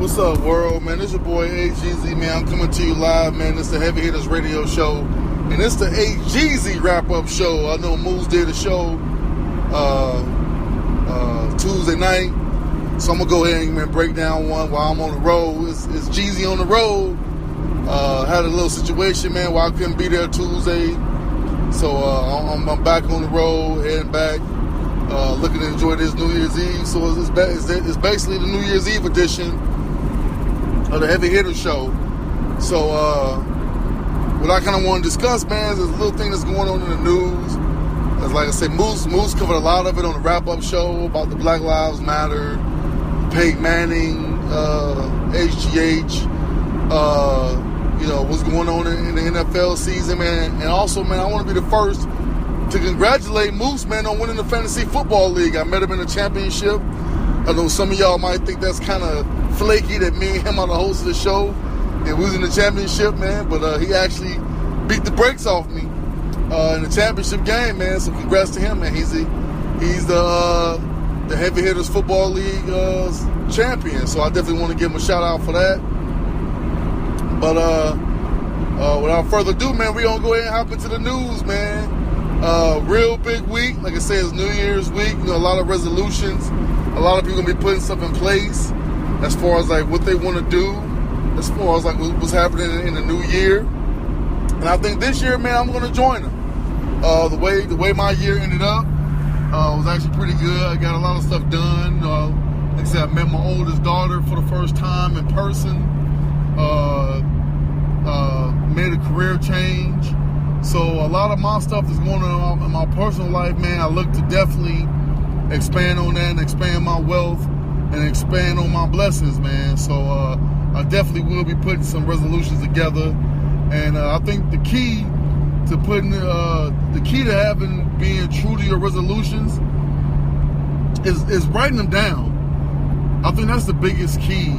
What's up, world, man? This your boy, Jeezy, man. I'm coming to you live, man. It's the Heavy Hitters Radio Show, and it's the Jeezy wrap-up show. I know Moose did a show Tuesday night, so I'm going to go ahead and break down one while I'm on the road. It's Jeezy on the road. Had a little situation, man, where I couldn't be there Tuesday, so I'm back on the road, heading back, looking to enjoy this New Year's Eve. So it's basically the New Year's Eve edition of the Heavy Hitter Show. So what I kind of want to discuss, man, is this little thing that's going on in the news. As like I said, Moose covered a lot of it on the wrap-up show about the Black Lives Matter, Peyton Manning, HGH, what's going on in the NFL season, man. And also, man, I want to be the first to congratulate Moose, man, on winning the Fantasy Football League. I met him in the championship. I know some of y'all might think that's kind of flaky that me and him are the host of the show and we was in the championship, man, but he actually beat the brakes off me in the championship game, man. So congrats to him, man. He's the Heavy Hitters Football League champion. So I definitely want to give him a shout out for that. But without further ado, man, we gonna go ahead and hop into the news, man. Real big week. Like I said, it's New Year's week. A lot of resolutions. A lot of people gonna be putting stuff in place as far as like what they want to do, as far as like what's happening in the new year. And I think this year, man, I'm gonna join them. The way my year ended up was actually pretty good. I got a lot of stuff done. Like I said, I met my oldest daughter for the first time in person. Made a career change. So a lot of my stuff that's going on in my personal life, man, I look to definitely expand on that and expand my wealth and expand on my blessings, man. So I definitely will be putting some resolutions together. And I think the key to being true to your resolutions is writing them down. I think that's the biggest key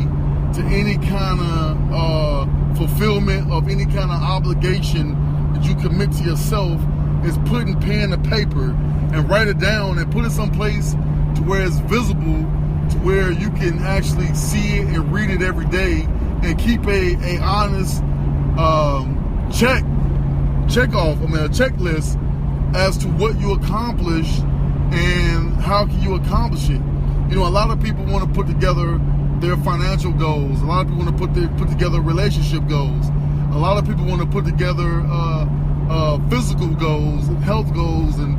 to any kind of fulfillment of any kind of obligation that you commit to yourself, is putting pen to paper and write it down and put it someplace to where it's visible, to where you can actually see it and read it every day, and keep a honest checklist as to what you accomplished and how can you accomplish it. A lot of people want to put together their financial goals. A lot of people want to put together relationship goals. A lot of people want to put together physical goals and health goals, and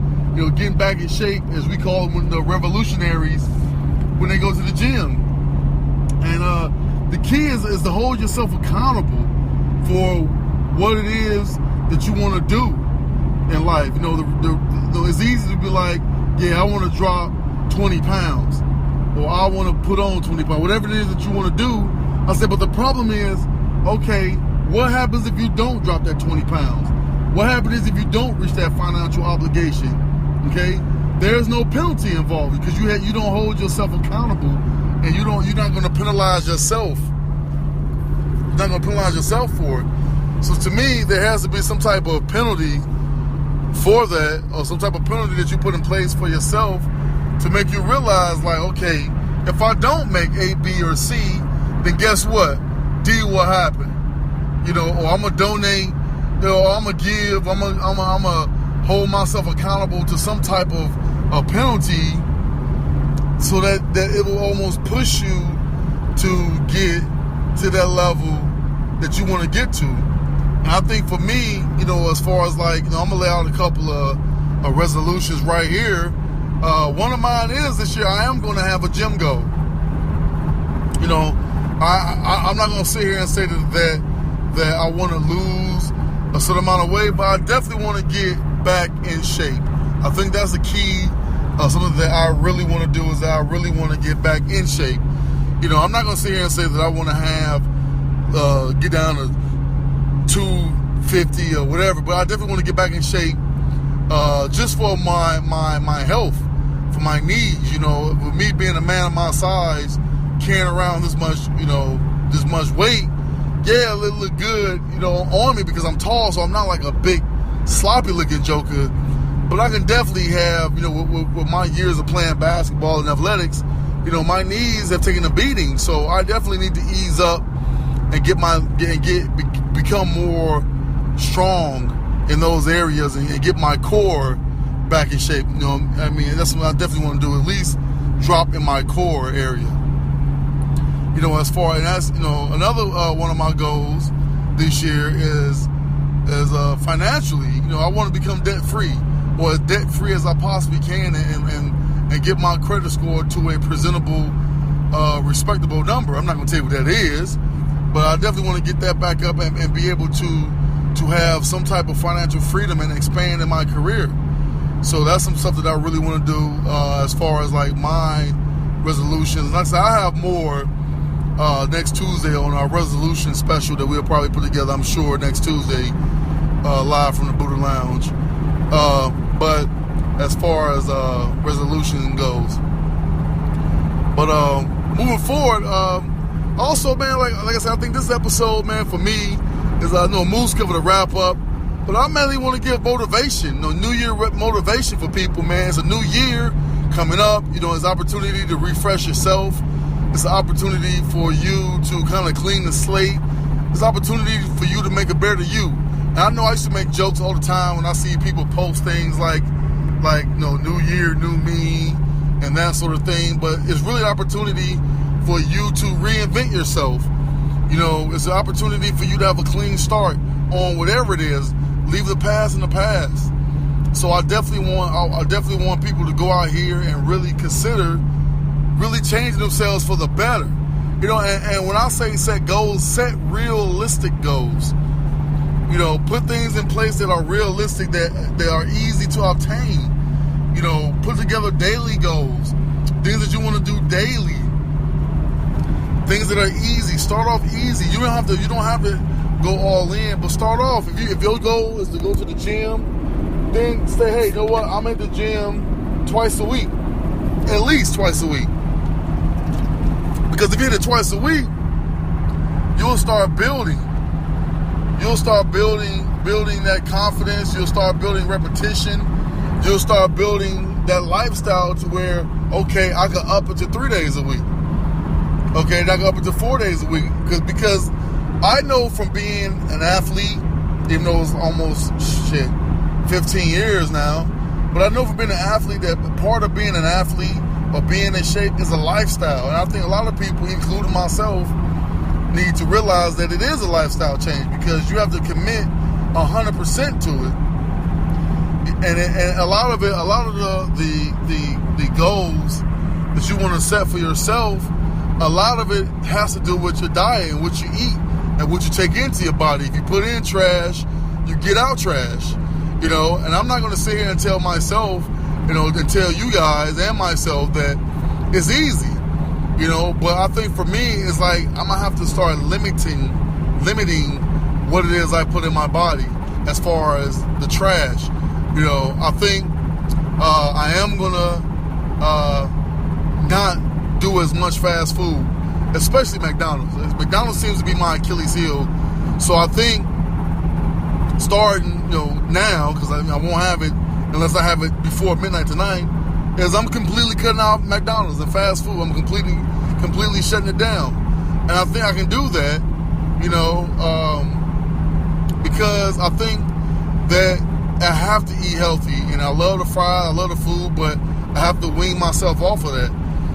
getting back in shape, as we call them, the revolutionaries, when they go to the gym. And the key is to hold yourself accountable for what it is that you want to do in life. It's easy to be like, yeah, I want to drop 20 pounds, or I want to put on 20 pounds, whatever it is that you want to do. I said, but the problem is, okay, what happens if you don't drop that 20 pounds? What happens if you don't reach that financial obligation? Okay, there's no penalty involved because you don't hold yourself accountable, and you're not going to penalize yourself. You're not going to penalize yourself for it. So to me, there has to be some type of penalty for that, or some type of penalty that you put in place for yourself to make you realize, like, okay, if I don't make A, B, or C, then guess what? D will happen. Or I'm gonna donate, or I'm gonna give, I'm gonna hold myself accountable to some type of a penalty, so that it will almost push you to get to that level that you want to get to. And I think for me, as far as like, I'm gonna lay out a couple of resolutions right here. One of mine is this year I am going to have a gym goal. I'm not going to sit here and say that I want to lose a certain amount of weight, but I definitely want to get back in shape. I think that's the key. Something that I really want to do is that I really want to get back in shape. I'm not going to sit here and say that I want to get down to 250 or whatever, but I definitely want to get back in shape, just for my health, for my needs. With me being a man of my size, carrying around this much weight, yeah, it look good, on me because I'm tall, so I'm not like a big sloppy looking joker. But I can definitely have, with my years of playing basketball and athletics, my knees have taken a beating. So I definitely need to ease up and become more strong in those areas and get my core back in shape. That's what I definitely want to do, at least drop in my core area. As far as another one of my goals this year is financially. I want to become debt free, or as debt free as I possibly can, and get my credit score to a presentable, respectable number. I'm not going to tell you what that is, but I definitely want to get that back up and be able to have some type of financial freedom and expand in my career. So that's some stuff that I really want to do as far as like my resolutions. Like I said, I have more next Tuesday on our resolution special that we'll probably put together, I'm sure, next Tuesday, live from the Buddha Lounge. But as far as resolution goes. But moving forward, also, man, like I said, I think this episode, man, for me, is I know Moose covered a wrap up, but I mainly want to give motivation, New Year motivation for people, man. It's a new year coming up, it's an opportunity to refresh yourself. It's an opportunity for you to kind of clean the slate. It's an opportunity for you to make a better you. And I know I used to make jokes all the time when I see people post things like new year, new me, and that sort of thing. But it's really an opportunity for you to reinvent yourself. It's an opportunity for you to have a clean start on whatever it is. Leave the past in the past. So I definitely want people to go out here and really consider really changing themselves for the better. And when I say set goals, set realistic goals. Put things in place that are realistic, that are easy to obtain. Put together daily goals, things that you want to do daily, things that are easy. Start off easy. You don't have to go all in, but start off. If your goal is to go to the gym, then say, hey, you know what? I'm at the gym twice a week, at least twice a week. Because if you hit it twice a week, you'll start building. You'll start building that confidence. You'll start building repetition. You'll start building that lifestyle to where, okay, I can up it to 3 days a week. Okay, and I can up it to 4 days a week. Because I know from being an athlete, even though it's almost 15 years now, but I know from being an athlete that part of being an athlete or being in shape is a lifestyle. And I think a lot of people, including myself, need to realize that it is a lifestyle change, because you have to commit 100% to it. And a lot of the goals that you want to set for yourself, a lot of it has to do with your diet and what you eat and what you take into your body. If you put in trash, you get out trash. And I'm not going to sit here and tell myself, and tell you guys and myself that it's easy. But I think for me, it's like I'm gonna have to start limiting what it is I put in my body as far as the trash. I think I am gonna not do as much fast food, especially McDonald's. McDonald's seems to be my Achilles heel. So I think starting, now, because I won't have it unless I have it before midnight tonight, is I'm completely cutting out McDonald's and fast food. I'm completely shutting it down. And I think I can do that, because I think that I have to eat healthy. And I love the fries, I love the food, but I have to wean myself off of that.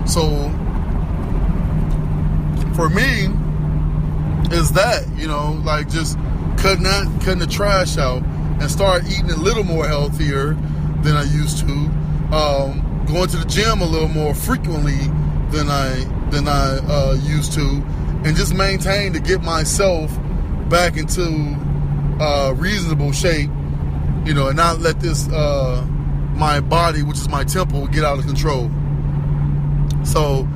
So for me, is that, like just cutting the trash out and start eating a little more healthier than I used to. Going to the gym a little more frequently than I used to, and just maintain to get myself back into reasonable shape, and not let this my body, which is my temple, get out of control. So,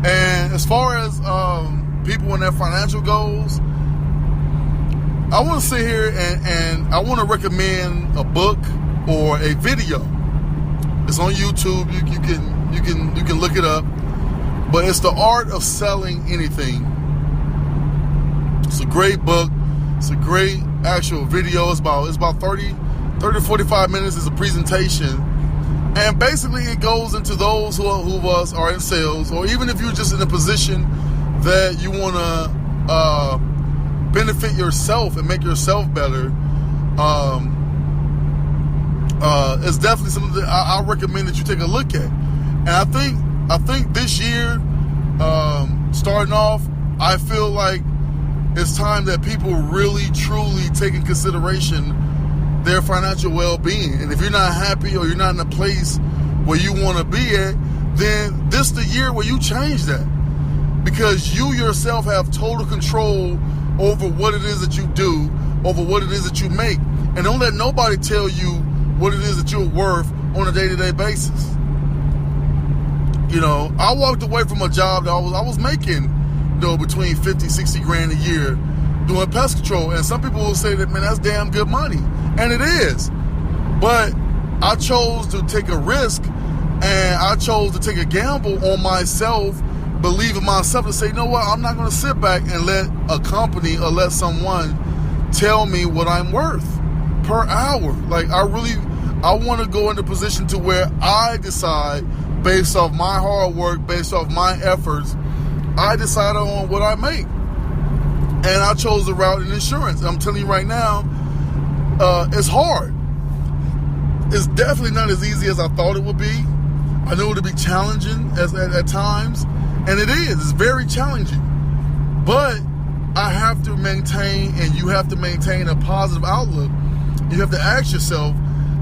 and as far as people and their financial goals, I want to sit here and I want to recommend a book or a video. It's on YouTube. You can look it up. But it's The Art of Selling Anything. It's a great book. It's a great actual video. It's about 30 to 45 minutes. It's a presentation. And basically it goes into those who of us are in sales, or even if you're just in a position that you want to benefit yourself and make yourself better. It's definitely something that I recommend that you take a look at. And I think this year, starting off, I feel like it's time that people really truly take in consideration their financial well-being. And if you're not happy or you're not in a place where you want to be at, then this is the year where you change that. Because you yourself have total control over what it is that you do, over what it is that you make. And don't let nobody tell you what it is that you're worth on a day-to-day basis. You know, I walked away from a job that I was making, you know, between 50, 60 grand a year doing pest control. And some people will say that, man, that's damn good money. And it is. But I chose to take a risk, and I chose to take a gamble on myself, believe in myself, and say, you know what, I'm not going to sit back and let a company or let someone tell me what I'm worth per hour. Like, I want to go in a position to where I decide, based off my hard work, based off my efforts, I decide on what I make. And I chose the route in insurance. And I'm telling you right now, it's hard. It's definitely not as easy as I thought it would be. I knew it would be challenging at times, and it is. It's very challenging. But I have to maintain, and you have to maintain, a positive outlook. You have to ask yourself,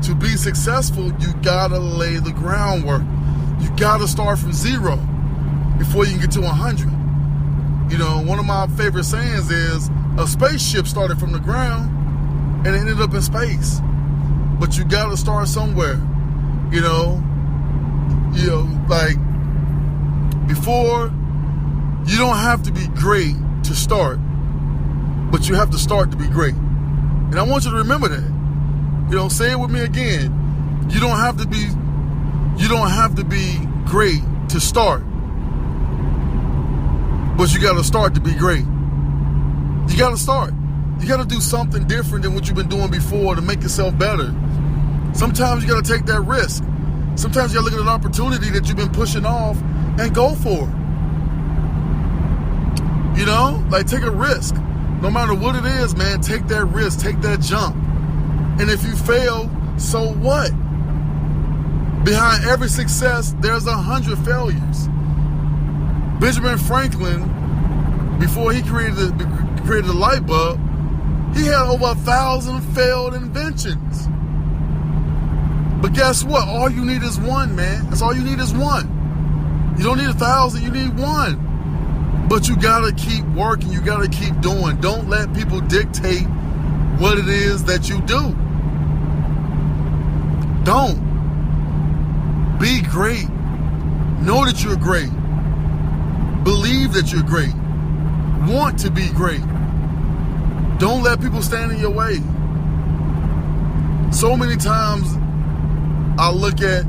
to be successful, you gotta lay the groundwork. You gotta start from zero before you can get to 100. You know, one of my favorite sayings is, a spaceship started from the ground and it ended up in space. But you gotta start somewhere. You know, like, before, you don't have to be great to start, but you have to start to be great. And I want you to remember that. You know, say it with me again. You don't have to be great to start, but you got to start to be great. You got to start. You got to do something different than what you've been doing before to make yourself better. Sometimes you got to take that risk. Sometimes you got to look at an opportunity that you've been pushing off and go for it. You know, like, take a risk. No matter what it is, man, take that risk, take that jump. And if you fail, so what? Behind every success, there's 100 failures. Benjamin Franklin, before he created the light bulb, he had over 1,000 failed inventions. But guess what? All you need is one, man. That's all you need is one. You don't need 1,000, you need one. But you gotta keep working, you gotta keep doing. Don't let people dictate what it is that you do. Don't. Be great. Know that you're great. Believe that you're great. Want to be great. Don't let people stand in your way. So many times I look at,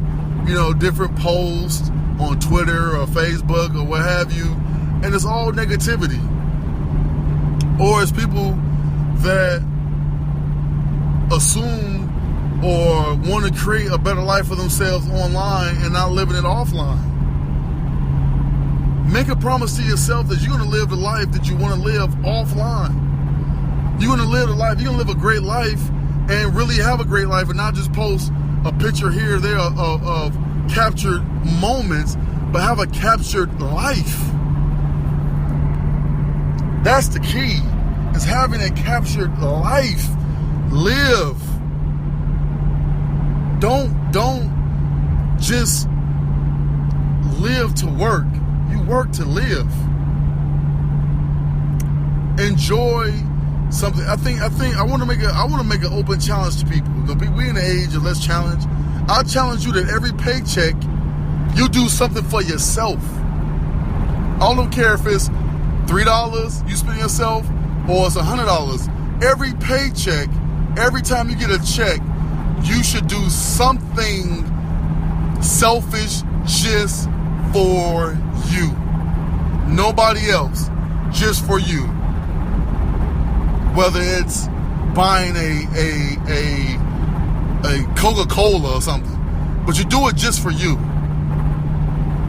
you know, different posts on Twitter or Facebook or what have you, and it's all negativity. Or it's people that assume or want to create a better life for themselves online and not living it offline. Make a promise to yourself that you're going to live the life that you want to live offline. You're going to live a life, you're going to live a great life and really have a great life, and not just post a picture here or there of captured moments, but have a captured life. That's the key, is having a captured life. Live. Don't just live to work. You work to live. Enjoy something. I want to make an open challenge to people. We in the age of let's challenge. I challenge you that every paycheck you do something for yourself. I don't care if it's $3 you spend yourself or it's $100. Every paycheck, every time you get a check, you should do something selfish just for you. Nobody else, just for you. Whether it's buying a Coca-Cola or something. but you do it just for you.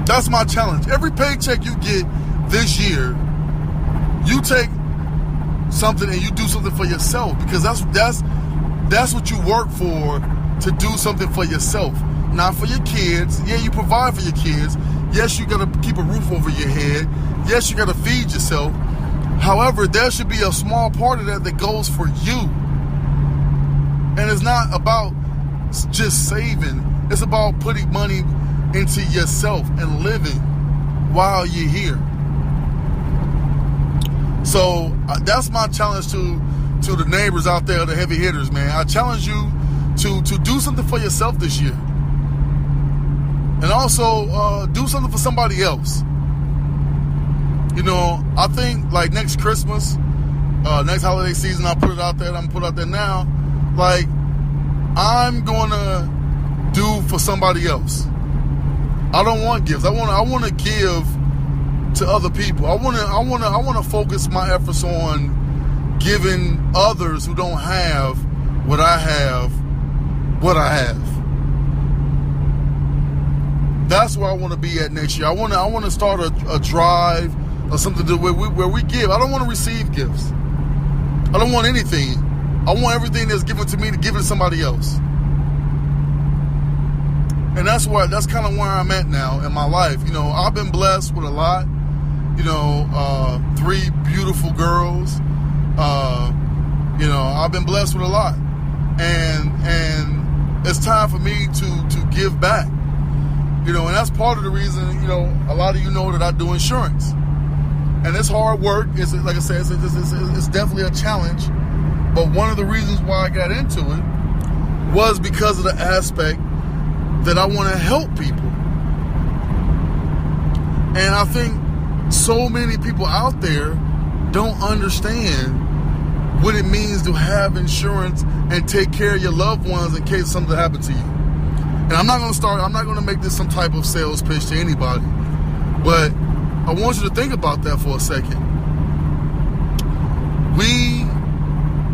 That's my challenge. Every paycheck you get this year, you take something and you do something for yourself, because that's what you work for, to do something for yourself, not for your kids. Yeah, you provide for your kids. Yes, you gotta keep a roof over your head. Yes, you gotta feed yourself. However, there should be a small part of that goes for you. And it's not about just saving. It's about putting money into yourself and living while you're here. So that's my challenge to the neighbors out there, the heavy hitters, man. I challenge you to do something for yourself this year. And also do something for somebody else. You know, I think like next Christmas, next holiday season, I'll put it out there. I'm going to put it out there now. Like, I'm going to do for somebody else. I don't want gifts. I want to give to other people. I want to focus my efforts on giving others who don't have what I have. That's where I want to be at next year. I want to start a drive or something where we give. I don't want to receive gifts. I don't want anything. I want everything that's given to me to give it to somebody else. And that's kind of where I'm at now in my life. You know, I've been blessed with a lot. You know, 3 beautiful girls. You know, I've been blessed with a lot. And it's time for me to give back. You know, and that's part of the reason, you know, a lot of you know that I do insurance. And it's hard work. It's, like I said, it's definitely a challenge. But one of the reasons why I got into it was because of the aspect that I want to help people. And I think so many people out there don't understand what it means to have insurance and take care of your loved ones in case something happens to you. And I'm not going to make this some type of sales pitch to anybody. But I want you to think about that for a second. We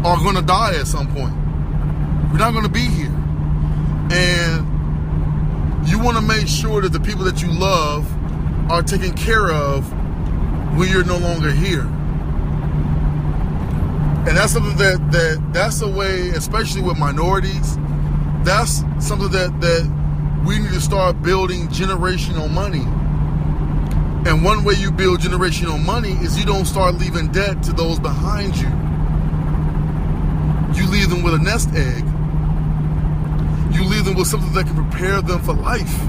are going to die at some point. We're not going to be here. And you want to make sure that the people that you love are taken care of when you're no longer here. And that's something that's a way, especially with minorities, that's something that we need to start building generational money. And one way you build generational money is you don't start leaving debt to those behind you. You leave them with a nest egg. You leave them with something that can prepare them for life.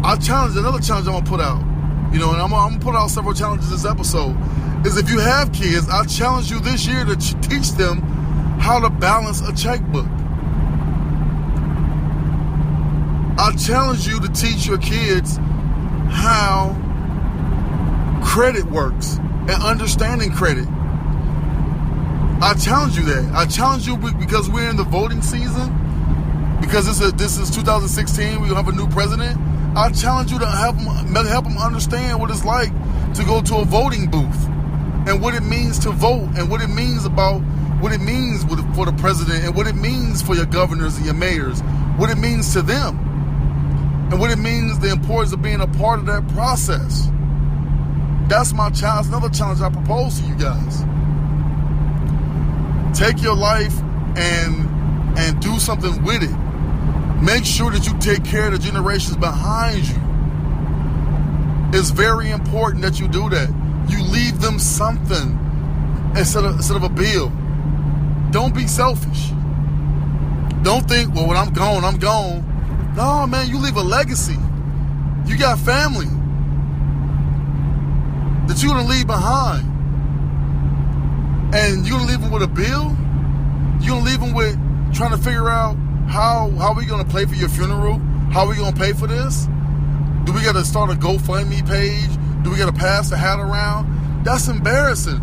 Another challenge I'm going to put out, you know, and I'm going to put out several challenges this episode, is if you have kids, I challenge you this year to teach them how to balance a checkbook. I challenge you to teach your kids how credit works and understanding credit. I challenge you that. I challenge you because we're in the voting season, because this is 2016, we have a new president. I challenge you to help them understand what it's like to go to a voting booth and what it means to vote and what it means for the president and what it means for your governors and your mayors, what it means to them, and what it means, the importance of being a part of that process. That's my challenge, another challenge I propose to you guys. Take your life and do something with it. Make sure that you take care of the generations behind you. It's very important that you do that. You leave them something instead of a bill. Don't be selfish. Don't think, well, when I'm gone, I'm gone. No, man, you leave a legacy. You got family that you're going to leave behind. And you're going to leave them with a bill? You're going to leave them with trying to figure out how we going to pay for your funeral? How we going to pay for this? Do we got to start a GoFundMe page? Do we got to pass the hat around? That's embarrassing.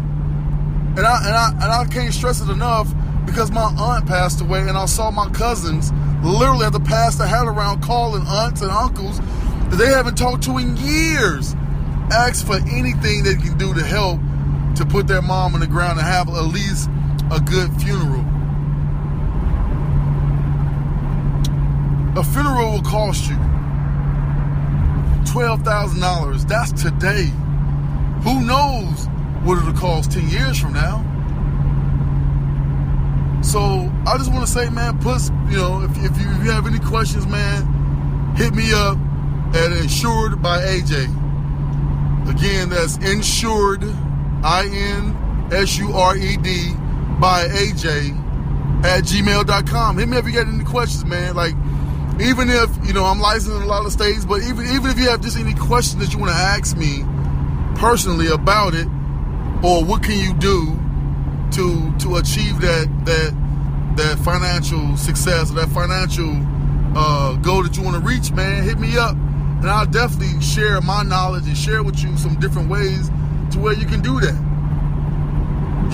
And I can't stress it enough, because my aunt passed away and I saw my cousins literally have to pass the hat around, calling aunts and uncles that they haven't talked to in years, ask for anything they can do to help to put their mom on the ground and have at least a good funeral. A funeral will cost you $12,000. That's today. Who knows what it'll cost 10 years from now? So I just want to say, man, if you have any questions, man, hit me up at Insured by AJ. Again, that's Insured, INSURED by AJ at gmail.com. Hit me if you got any questions, man. Like, even if, I'm licensed in a lot of states, but even if you have just any questions that you want to ask me personally about it, or what can you do to achieve that financial success, or that financial goal that you want to reach, man, hit me up, and I'll definitely share my knowledge and share with you some different ways to where you can do that.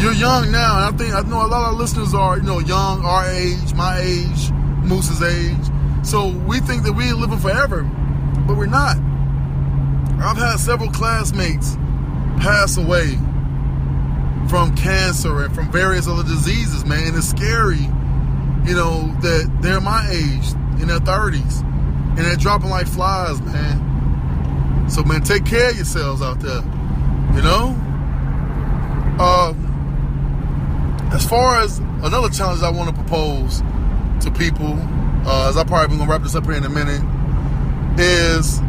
You're young now, and I know a lot of listeners are, young, our age, my age, Moose's age. So we think that we're living forever, but we're not. I've had several classmates pass away from cancer and from various other diseases, man. And it's scary, that they're my age, in their 30s, and they're dropping like flies, man. So, man, take care of yourselves out there, As far as another challenge I want to propose to people, as I probably going to wrap this up here in a minute, is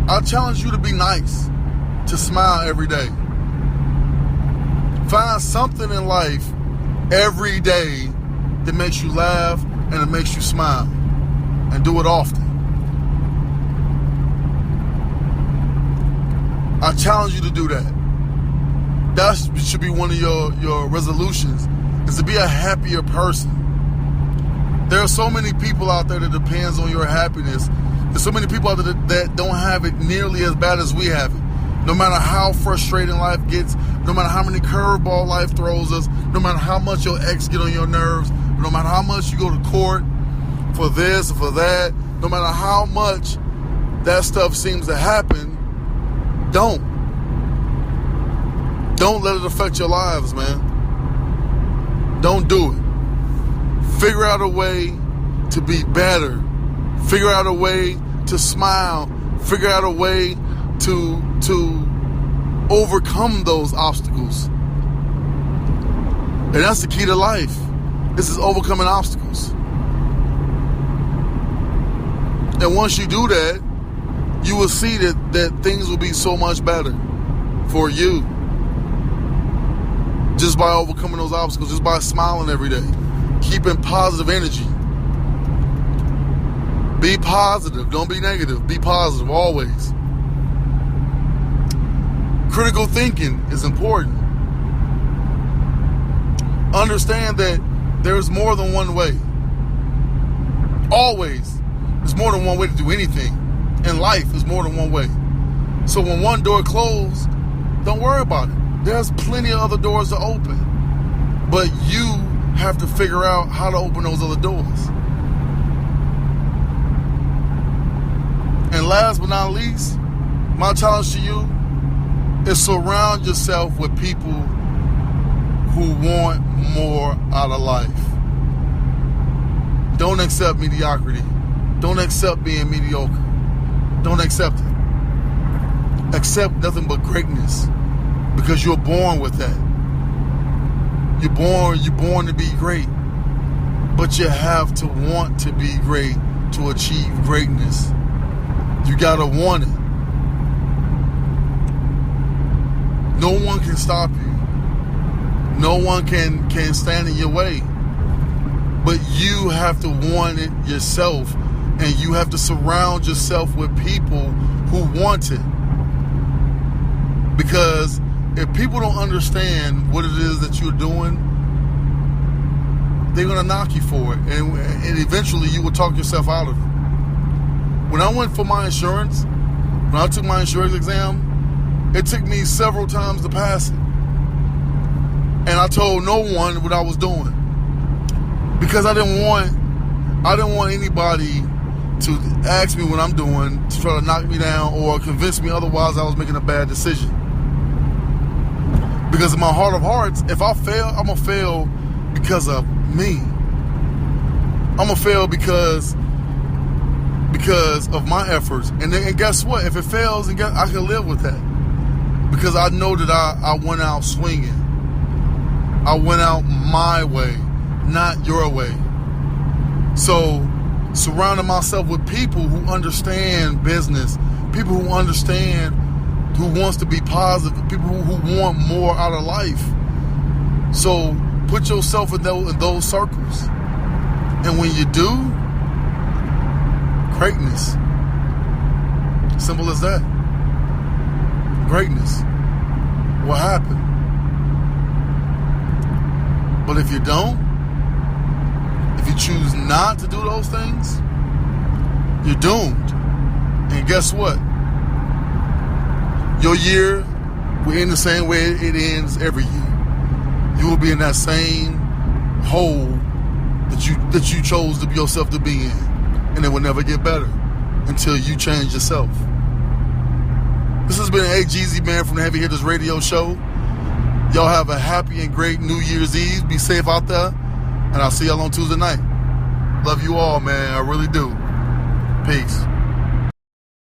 I challenge you to be nice, to smile every day. Find something in life every day that makes you laugh and it makes you smile, and do it often. I challenge you to do that. That should be one of your resolutions, is to be a happier person. There are so many people out there that depends on your happiness. There's so many people out there that don't have it nearly as bad as we have it. No matter how frustrating life gets, no matter how many curveball life throws us, no matter how much your ex get on your nerves, no matter how much you go to court for this or for that, no matter how much that stuff seems to happen, don't let it affect your lives, man. Don't do it. Figure out a way to be better. Figure out a way to smile. Figure out a way to overcome those obstacles. And that's the key to life. This is overcoming obstacles. And once you do that, you will see that things will be so much better for you. Just by overcoming those obstacles, just by smiling every day. Keeping positive energy. Be positive. Don't be negative. Be positive always. Critical thinking is important. Understand that there's more than one way. Always. There's more than one way to do anything. In life, there's more than one way. So when one door closed, don't worry about it. There's plenty of other doors to open. But you have to figure out how to open those other doors. And last but not least, my challenge to you is surround yourself with people who want more out of life. Don't accept mediocrity. Don't accept being mediocre. Don't accept it. Accept nothing but greatness, because you're born with that. You're born to be great, but you have to want to be great to achieve greatness. You gotta want it. No one can stop you. No one can stand in your way. But you have to want it yourself, and you have to surround yourself with people who want it. Because if people don't understand what it is that you're doing, they're going to knock you for it. And eventually you will talk yourself out of it. When I went for my insurance, when I took my insurance exam, it took me several times to pass it. And I told no one what I was doing. Because I didn't want anybody to ask me what I'm doing to try to knock me down or convince me otherwise I was making a bad decision. Because in my heart of hearts, if I fail, I'm going to fail because of me. I'm going to fail because because of my efforts. And guess what? If it fails, I can live with that. Because I know that I went out swinging. I went out my way, not your way. So, surrounding myself with people who understand business, people who understand, who wants to be positive, people who want more out of life. So, put yourself in those circles. And when you do, greatness. Simple as that. Greatness will happen. But if you don't, if you choose not to do those things, you're doomed. And guess what? Your year will end the same way it ends every year. You will be in that same hole that you chose to be yourself to be in. And it will never get better until you change yourself. This has been Jeezy, man, from the Heavy Hitters Radio Show. Y'all have a happy and great New Year's Eve. Be safe out there. And I'll see y'all on Tuesday night. Love you all, man. I really do. Peace.